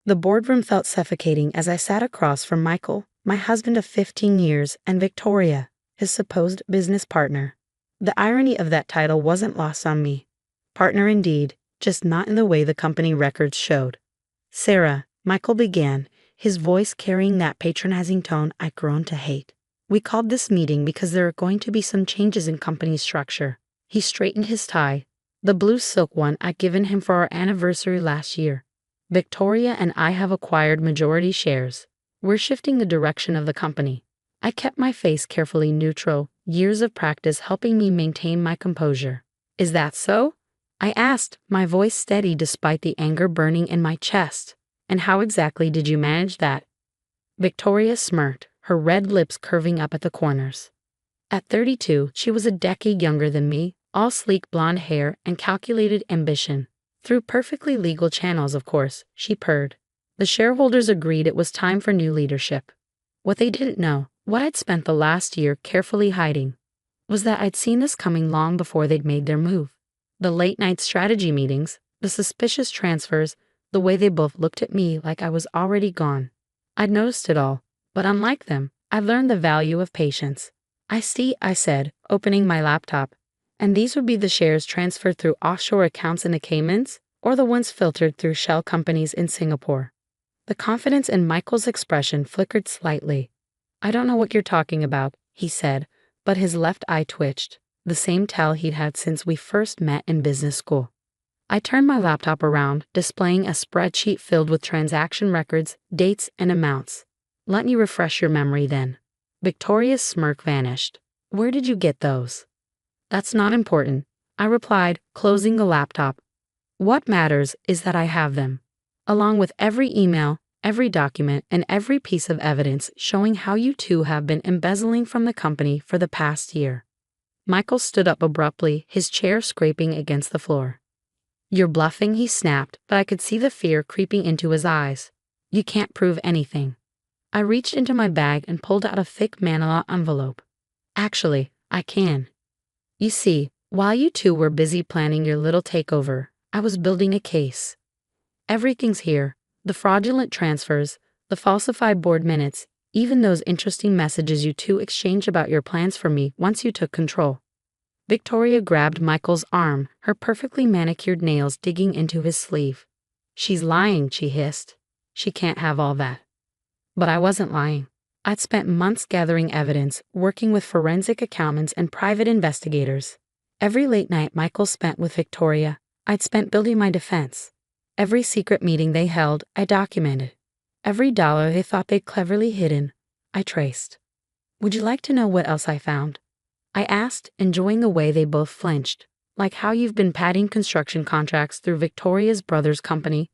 The boardroom felt suffocating as I sat across from Michael, my husband of 15 years, and Victoria, his supposed business partner. The irony of that title wasn't lost on me. Partner indeed, just not in the way the company records showed. Sarah, Michael began, his voice carrying that patronizing tone I'd grown to hate. We called this meeting because there are going to be some changes in company structure. He straightened his tie, the blue silk one I'd given him for our anniversary last year. Victoria and I have acquired majority shares. We're shifting the direction of the company. I kept my face carefully neutral, years of practice helping me maintain my composure. Is that so? I asked, my voice steady despite the anger burning in my chest. And how exactly did you manage that? Victoria smirked, her red lips curving up at the corners. At 32, she was a decade younger than me, all sleek blonde hair and calculated ambition. Through perfectly legal channels, of course, she purred. The shareholders agreed it was time for new leadership. What they didn't know, what I'd spent the last year carefully hiding, was that I'd seen this coming long before they'd made their move. The late-night strategy meetings, the suspicious transfers, the way they both looked at me like I was already gone. I'd noticed it all, but unlike them, I'd learned the value of patience. I see, I said, opening my laptop. And these would be the shares transferred through offshore accounts in the Caymans, or the ones filtered through shell companies in Singapore. The confidence in Michael's expression flickered slightly. I don't know what you're talking about, he said, but his left eye twitched, the same tell he'd had since we first met in business school. I turned my laptop around, displaying a spreadsheet filled with transaction records, dates, and amounts. Let me refresh your memory then. Victoria's smirk vanished. Where did you get those? That's not important, I replied, closing the laptop. What matters is that I have them, along with every email, every document, and every piece of evidence showing how you two have been embezzling from the company for the past year. Michael stood up abruptly, his chair scraping against the floor. You're bluffing, he snapped, but I could see the fear creeping into his eyes. You can't prove anything. I reached into my bag and pulled out a thick manila envelope. Actually, I can. You see, while you two were busy planning your little takeover, I was building a case. Everything's here, the fraudulent transfers, the falsified board minutes, even those interesting messages you two exchanged about your plans for me once you took control. Victoria grabbed Michael's arm, her perfectly manicured nails digging into his sleeve. She's lying, she hissed. She can't have all that. But I wasn't lying. I'd spent months gathering evidence, working with forensic accountants and private investigators. Every late night Michael spent with Victoria, I'd spent building my defense. Every secret meeting they held, I documented. Every dollar they thought they'd cleverly hidden, I traced. Would you like to know what else I found? I asked, enjoying the way they both flinched, like how you've been padding construction contracts through Victoria's brother's company,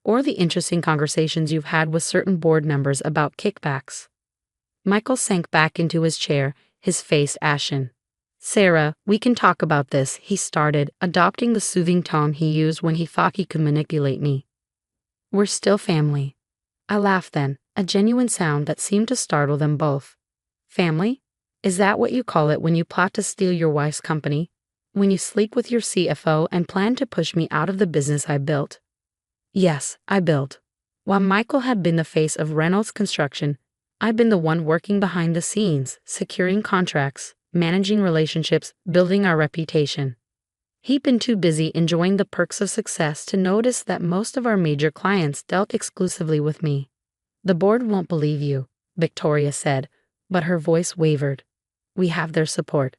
or the interesting conversations you've had with certain board members about kickbacks. Michael sank back into his chair, his face ashen. Sarah, we can talk about this, he started, adopting the soothing tone he used when he thought he could manipulate me. We're still family. I laughed then, a genuine sound that seemed to startle them both. Family? Is that what you call it when you plot to steal your wife's company? When you sleep with your CFO and plan to push me out of the business I built? Yes, I built. While Michael had been the face of Reynolds Construction, I'd been the one working behind the scenes, securing contracts, managing relationships, building our reputation. He'd been too busy enjoying the perks of success to notice that most of our major clients dealt exclusively with me. The board won't believe you, Victoria said, but her voice wavered. We have their support.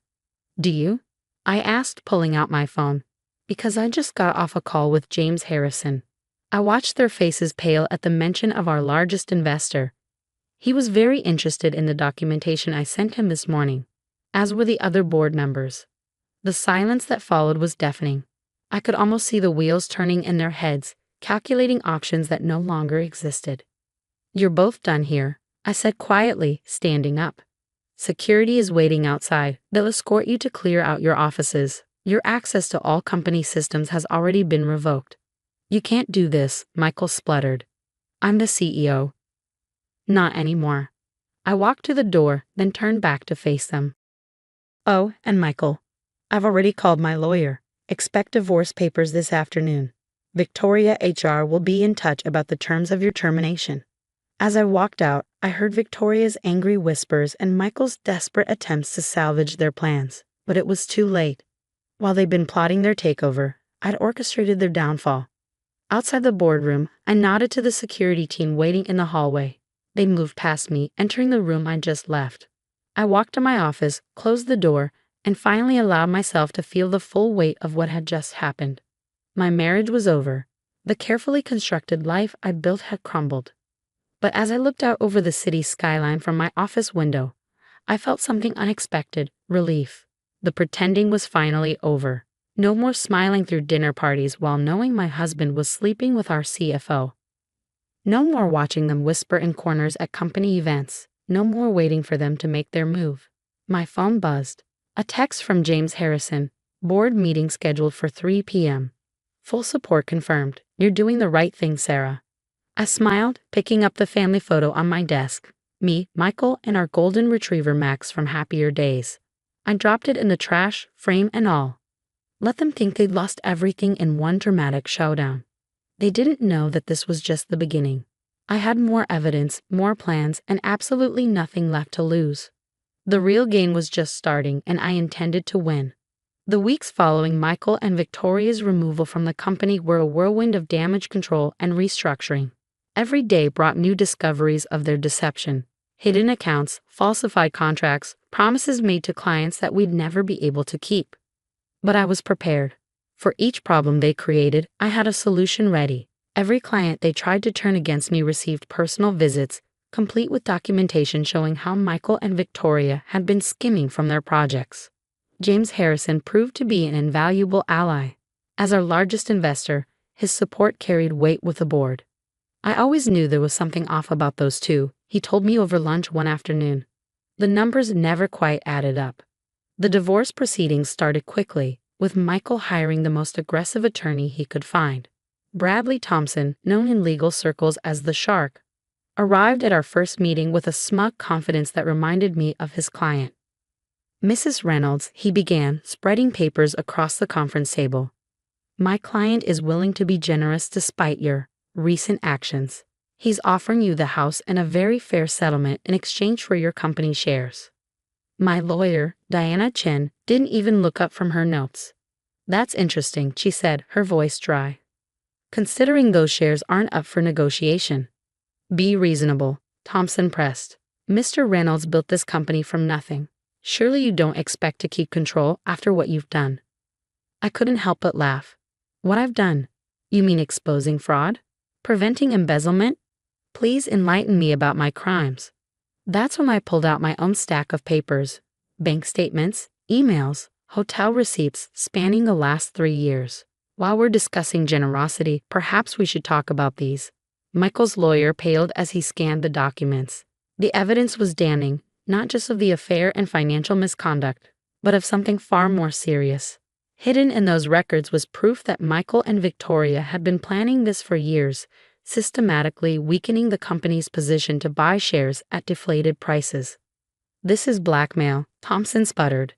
Do you? I asked, pulling out my phone. Because I just got off a call with James Harrison. I watched their faces pale at the mention of our largest investor. He was very interested in the documentation I sent him this morning, as were the other board members. The silence that followed was deafening. I could almost see the wheels turning in their heads, calculating options that no longer existed. You're both done here, I said quietly, standing up. Security is waiting outside. They'll escort you to clear out your offices. Your access to all company systems has already been revoked. You can't do this, Michael spluttered. I'm the CEO. Not anymore. I walked to the door, then turned back to face them. Oh, and Michael, I've already called my lawyer. Expect divorce papers this afternoon. Victoria HR will be in touch about the terms of your termination. As I walked out, I heard Victoria's angry whispers and Michael's desperate attempts to salvage their plans, but it was too late. While they'd been plotting their takeover, I'd orchestrated their downfall. Outside the boardroom, I nodded to the security team waiting in the hallway. They moved past me, entering the room I'd just left. I walked to my office, closed the door, and finally allowed myself to feel the full weight of what had just happened. My marriage was over. The carefully constructed life I built had crumbled. But as I looked out over the city skyline from my office window, I felt something unexpected: relief. The pretending was finally over. No more smiling through dinner parties while knowing my husband was sleeping with our CFO. No more watching them whisper in corners at company events. No more waiting for them to make their move. My phone buzzed. A text from James Harrison. Board meeting scheduled for 3 p.m. Full support confirmed. You're doing the right thing, Sarah. I smiled, picking up the family photo on my desk. Me, Michael, and our golden retriever Max from happier days. I dropped it in the trash, frame and all. Let them think they'd lost everything in one dramatic showdown. They didn't know that this was just the beginning. I had more evidence, more plans, and absolutely nothing left to lose. The real game was just starting, and I intended to win. The weeks following Michael and Victoria's removal from the company were a whirlwind of damage control and restructuring. Every day brought new discoveries of their deception: hidden accounts, falsified contracts, promises made to clients that we'd never be able to keep. But I was prepared. For each problem they created, I had a solution ready. Every client they tried to turn against me received personal visits, complete with documentation showing how Michael and Victoria had been skimming from their projects. James Harrison proved to be an invaluable ally. As our largest investor, his support carried weight with the board. I always knew there was something off about those two, he told me over lunch one afternoon. The numbers never quite added up. The divorce proceedings started quickly, with Michael hiring the most aggressive attorney he could find. Bradley Thompson, known in legal circles as the Shark, arrived at our first meeting with a smug confidence that reminded me of his client. Mrs. Reynolds, he began, spreading papers across the conference table. My client is willing to be generous despite your recent actions. He's offering you the house and a very fair settlement in exchange for your company shares. My lawyer, Diana Chen, didn't even look up from her notes. That's interesting, she said, her voice dry. Considering those shares aren't up for negotiation. Be reasonable, Thompson pressed. Mr. Reynolds built this company from nothing. Surely you don't expect to keep control after what you've done. I couldn't help but laugh. What I've done? You mean exposing fraud? Preventing embezzlement? Please enlighten me about my crimes. That's when I pulled out my own stack of papers. Bank statements, emails, hotel receipts spanning the last 3 years. While we're discussing generosity, perhaps we should talk about these. Michael's lawyer paled as he scanned the documents. The evidence was damning, not just of the affair and financial misconduct, but of something far more serious. Hidden in those records was proof that Michael and Victoria had been planning this for years, systematically weakening the company's position to buy shares at deflated prices. This is blackmail, Thompson sputtered.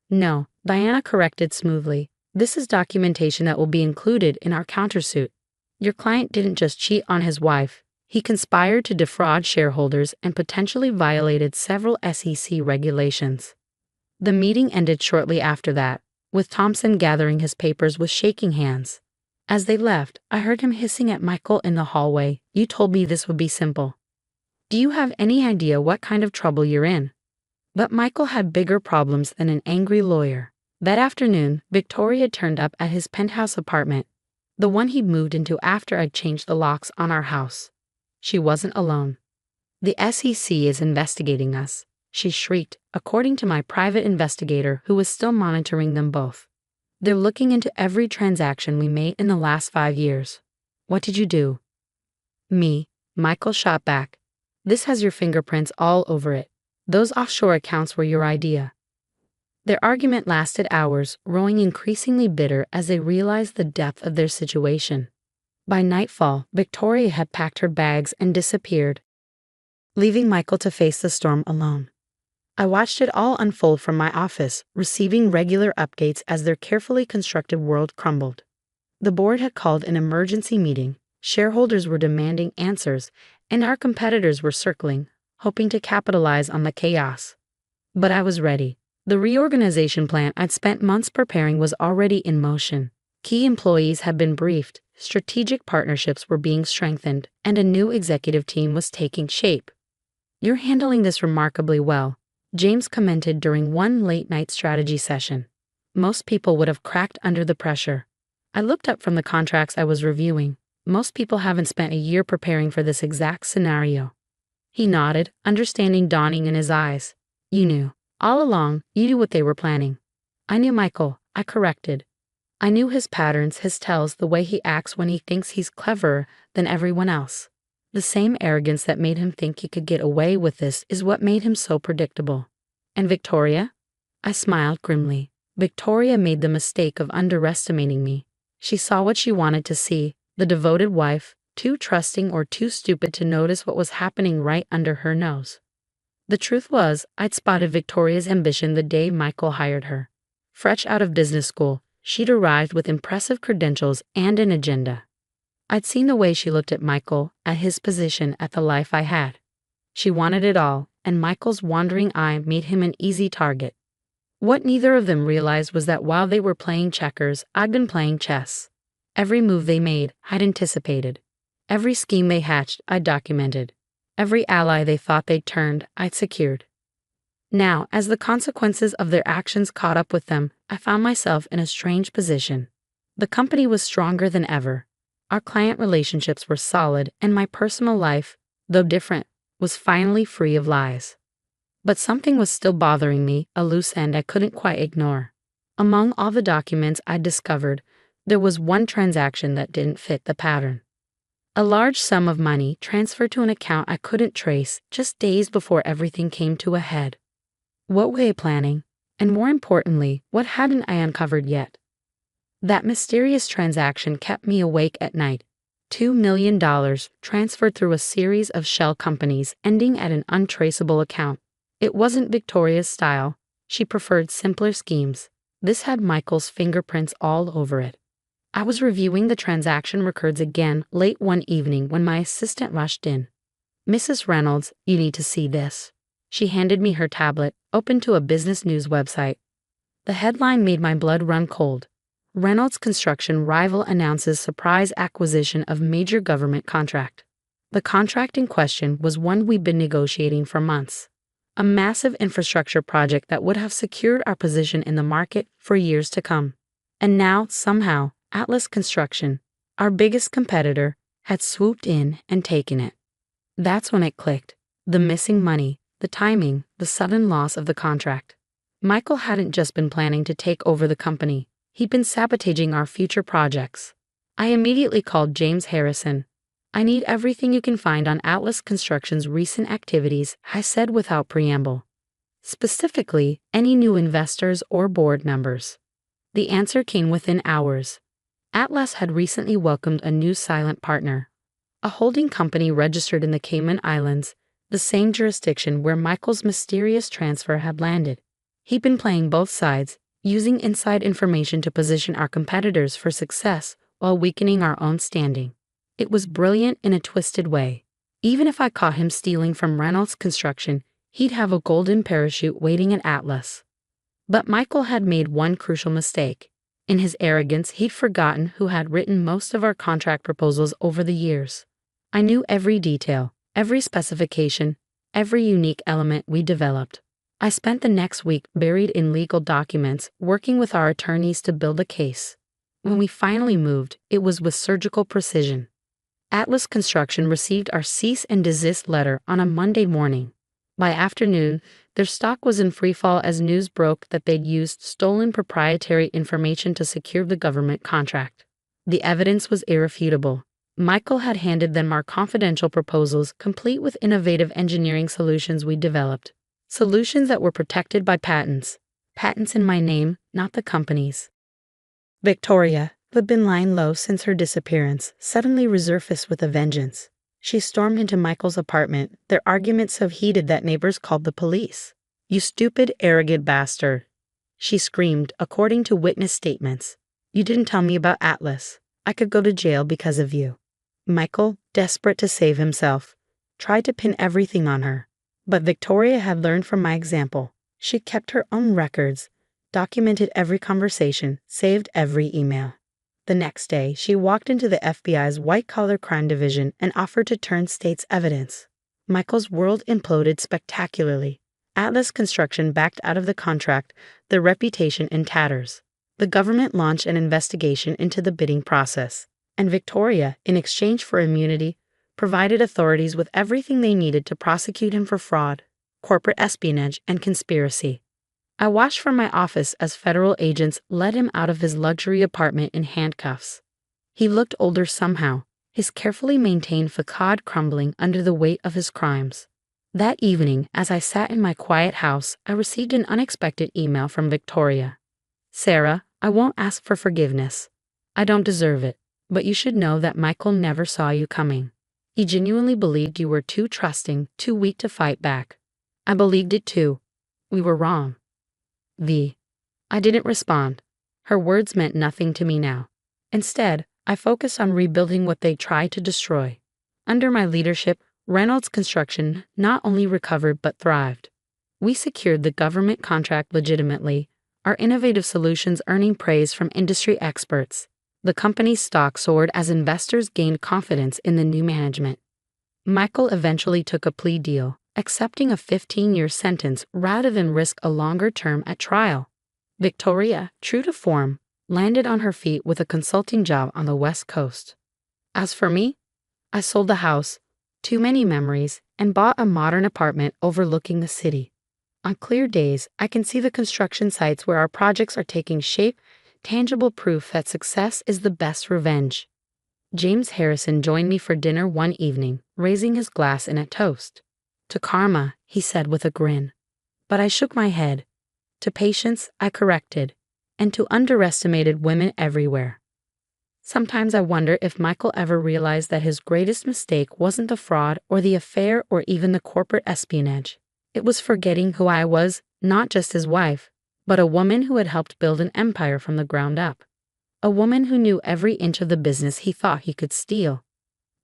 No, Diana corrected smoothly. This is documentation that will be included in our countersuit. Your client didn't just cheat on his wife. He conspired to defraud shareholders and potentially violated several SEC regulations. The meeting ended shortly after that, with Thompson gathering his papers with shaking hands. As they left, I heard him hissing at Michael in the hallway. You told me this would be simple. Do you have any idea what kind of trouble you're in? But Michael had bigger problems than an angry lawyer. That afternoon, Victoria turned up at his penthouse apartment, the one he'd moved into after I'd changed the locks on our house. She wasn't alone. The SEC is investigating us, she shrieked, according to my private investigator who was still monitoring them both. They're looking into every transaction we made in the last 5 years. What did you do? Me, Michael shot back. This has your fingerprints all over it. Those offshore accounts were your idea. Their argument lasted hours, growing increasingly bitter as they realized the depth of their situation. By nightfall, Victoria had packed her bags and disappeared, leaving Michael to face the storm alone. I watched it all unfold from my office, receiving regular updates as their carefully constructed world crumbled. The board had called an emergency meeting, shareholders were demanding answers, and our competitors were circling, hoping to capitalize on the chaos. But I was ready. The reorganization plan I'd spent months preparing was already in motion. Key employees had been briefed, strategic partnerships were being strengthened, and a new executive team was taking shape. "You're handling this remarkably well," James commented during one late-night strategy session. Most people would have cracked under the pressure. I looked up from the contracts I was reviewing. Most people haven't spent a year preparing for this exact scenario. He nodded, understanding dawning in his eyes. "You knew. All along, you knew what they were planning." "I knew Michael," I corrected. "I knew his patterns, his tells, the way he acts when he thinks he's cleverer than everyone else. The same arrogance that made him think he could get away with this is what made him so predictable." "And Victoria?" I smiled grimly. Victoria made the mistake of underestimating me. She saw what she wanted to see, the devoted wife, too trusting or too stupid to notice what was happening right under her nose. The truth was, I'd spotted Victoria's ambition the day Michael hired her. Fresh out of business school, she'd arrived with impressive credentials and an agenda. I'd seen the way she looked at Michael, at his position, at the life I had. She wanted it all, and Michael's wandering eye made him an easy target. What neither of them realized was that while they were playing checkers, I'd been playing chess. Every move they made, I'd anticipated. Every scheme they hatched, I'd documented. Every ally they thought they'd turned, I'd secured. Now, as the consequences of their actions caught up with them, I found myself in a strange position. The company was stronger than ever. Our client relationships were solid, and my personal life, though different, was finally free of lies. But something was still bothering me, a loose end I couldn't quite ignore. Among all the documents I'd discovered, there was one transaction that didn't fit the pattern. A large sum of money transferred to an account I couldn't trace just days before everything came to a head. What were they planning? And more importantly, what hadn't I uncovered yet? That mysterious transaction kept me awake at night. $2 million transferred through a series of shell companies ending at an untraceable account. It wasn't Victoria's style. She preferred simpler schemes. This had Michael's fingerprints all over it. I was reviewing the transaction records again late one evening when my assistant rushed in. "Mrs. Reynolds, you need to see this." She handed me her tablet, open to a business news website. The headline made my blood run cold. "Reynolds Construction Rival Announces Surprise Acquisition of Major Government Contract." The contract in question was one we'd been negotiating for months. A massive infrastructure project that would have secured our position in the market for years to come. And now, somehow, Atlas Construction, our biggest competitor, had swooped in and taken it. That's when it clicked. The missing money, the timing, the sudden loss of the contract. Michael hadn't just been planning to take over the company. He'd been sabotaging our future projects. I immediately called James Harrison. "I need everything you can find on Atlas Construction's recent activities," I said without preamble. "Specifically, any new investors or board members." The answer came within hours. Atlas had recently welcomed a new silent partner, a holding company registered in the Cayman Islands, the same jurisdiction where Michael's mysterious transfer had landed. He'd been playing both sides, using inside information to position our competitors for success while weakening our own standing. It was brilliant in a twisted way. Even if I caught him stealing from Reynolds Construction, he'd have a golden parachute waiting at Atlas. But Michael had made one crucial mistake. In his arrogance, he'd forgotten who had written most of our contract proposals over the years. I knew every detail, every specification, every unique element we developed. I spent the next week buried in legal documents, working with our attorneys to build a case. When we finally moved, it was with surgical precision. Atlas Construction received our cease and desist letter on a Monday morning. By afternoon, their stock was in freefall as news broke that they'd used stolen proprietary information to secure the government contract. The evidence was irrefutable. Michael had handed them our confidential proposals, complete with innovative engineering solutions we developed. Solutions that were protected by patents. Patents in my name, not the company's. Victoria, who had been lying low since her disappearance, suddenly resurfaced with a vengeance. She stormed into Michael's apartment, their argument so heated that neighbors called the police. "You stupid, arrogant bastard," she screamed, according to witness statements. "You didn't tell me about Atlas. I could go to jail because of you." Michael, desperate to save himself, tried to pin everything on her. But Victoria had learned from my example. She kept her own records, documented every conversation, saved every email. The next day, she walked into the FBI's white-collar crime division and offered to turn state's evidence. Michael's world imploded spectacularly. Atlas Construction backed out of the contract, their reputation in tatters. The government launched an investigation into the bidding process, and Victoria, in exchange for immunity, provided authorities with everything they needed to prosecute him for fraud, corporate espionage, and conspiracy. I watched from my office as federal agents led him out of his luxury apartment in handcuffs. He looked older somehow, his carefully maintained facade crumbling under the weight of his crimes. That evening, as I sat in my quiet house, I received an unexpected email from Victoria. "Sarah, I won't ask for forgiveness. I don't deserve it, but you should know that Michael never saw you coming. He genuinely believed you were too trusting, too weak to fight back. I believed it too. We were wrong." I didn't respond. Her words meant nothing to me now. Instead, I focused on rebuilding what they tried to destroy. Under my leadership, Reynolds Construction not only recovered but thrived. We secured the government contract legitimately, our innovative solutions earning praise from industry experts. The company's stock soared as investors gained confidence in the new management. Michael eventually took a plea deal, accepting a 15-year sentence rather than risk a longer term at trial. Victoria, true to form, landed on her feet with a consulting job on the West Coast. As for me, I sold the house, too many memories, and bought a modern apartment overlooking the city. On clear days, I can see the construction sites where our projects are taking shape, tangible proof that success is the best revenge. James Harrison joined me for dinner one evening, raising his glass in a toast. "To karma," he said with a grin. But I shook my head. To patience, I corrected, and to underestimated women everywhere. Sometimes I wonder if Michael ever realized that his greatest mistake wasn't the fraud or the affair or even the corporate espionage. It was forgetting who I was, not just his wife, but a woman who had helped build an empire from the ground up. A woman who knew every inch of the business he thought he could steal.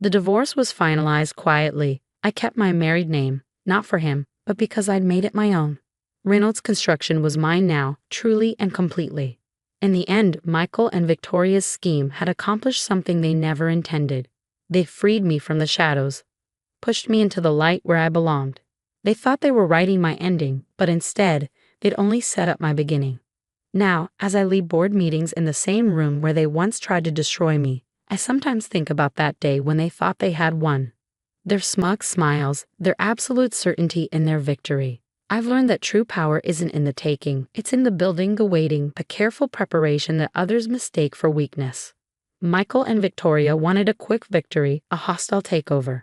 The divorce was finalized quietly. I kept my married name, not for him, but because I'd made it my own. Reynolds Construction was mine now, truly and completely. In the end, Michael and Victoria's scheme had accomplished something they never intended. They freed me from the shadows, pushed me into the light where I belonged. They thought they were writing my ending, but instead, they'd only set up my beginning. Now, as I lead board meetings in the same room where they once tried to destroy me, I sometimes think about that day when they thought they had won. Their smug smiles, their absolute certainty in their victory. I've learned that true power isn't in the taking, it's in the building, the waiting, the careful preparation that others mistake for weakness. Michael and Victoria wanted a quick victory, a hostile takeover.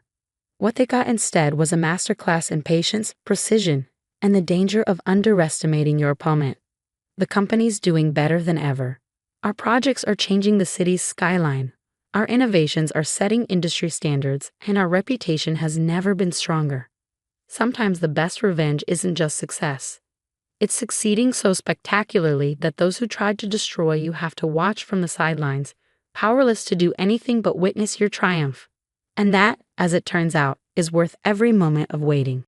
What they got instead was a masterclass in patience, precision, and the danger of underestimating your opponent. The company's doing better than ever. Our projects are changing the city's skyline. Our innovations are setting industry standards, and our reputation has never been stronger. Sometimes the best revenge isn't just success. It's succeeding so spectacularly that those who tried to destroy you have to watch from the sidelines, powerless to do anything but witness your triumph. And that, as it turns out, is worth every moment of waiting.